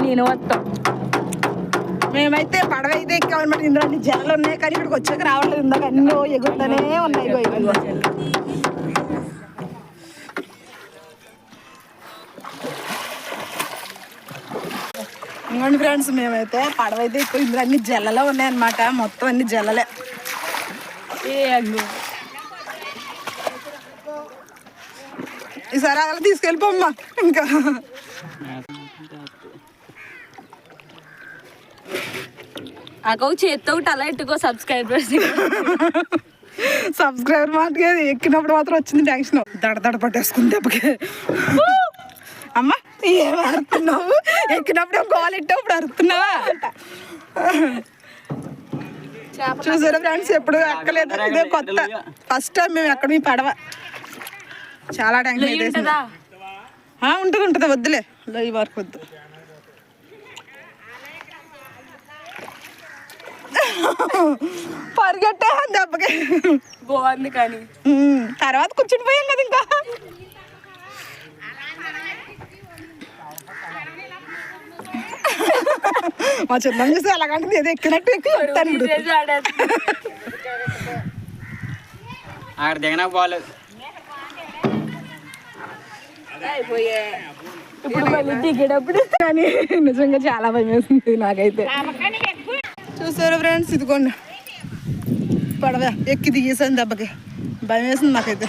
నేను వస్తాం. మేమైతే పడవ అయితే ఎక్కామన్నమాట. ఇందులో అన్ని జనాలు ఉన్నాయి కానీ ఇక్కడికి వచ్చాక రావట్లేదు. ఇందాక అన్నీ ఎగురుతూనే ఉన్నాయి. ఇంకోండి ఫ్రెండ్స్, మేమైతే పడవ అయితే ఎక్కువ ఇందులో అన్ని జల్లలే ఉన్నాయన్నమాట. మొత్తం అన్ని జల్లలే. ఈసారి అలా తీసుకెళ్ళిపోమ్మా. ఇంకా అక్క చేత్తో ఒకటి అలా ఎట్టుకో. సబ్స్క్రైబర్ మాటకి ఎక్కినప్పుడు మాత్రం వచ్చింది టెన్షన్. దడ పట్టేసుకుంది దెబ్బకి. అమ్మా ఏం అరుతున్నావు? ఎక్కినప్పుడు గోలు ఎట్టావు, ఇప్పుడు అరుతున్నావా? చూసారా ఫ్రెండ్స్, ఎప్పుడు ఎక్కలేదు. ఇదే కొత్త, ఫస్ట్ టైం మేము ఎక్కడ మీ పడవ. చాలా టెన్షన్ అయితే ఉంటుంది. వద్దులే, ఈ వరకు వద్దు. పరిగెట్టే దెబ్బకి. బాగుంది కానీ తర్వాత కూర్చుని పోయాం కదా. ఇంకా మా చిన్న చూసి ఎలాగంటుంది, ఏదో ఎక్కినట్టు అక్కడ దిగనా బాగాలేదు. ఇప్పుడు మళ్ళీ దిగేటప్పుడు కానీ నిజంగా చాలా భయం వేస్తుంది నాకైతే. చూసారు ఫ్రెండ్స్, ఇదిగోండి పడవ ఎక్కి దిగేసాను దెబ్బకి. భయం వేసింది నాకైతే.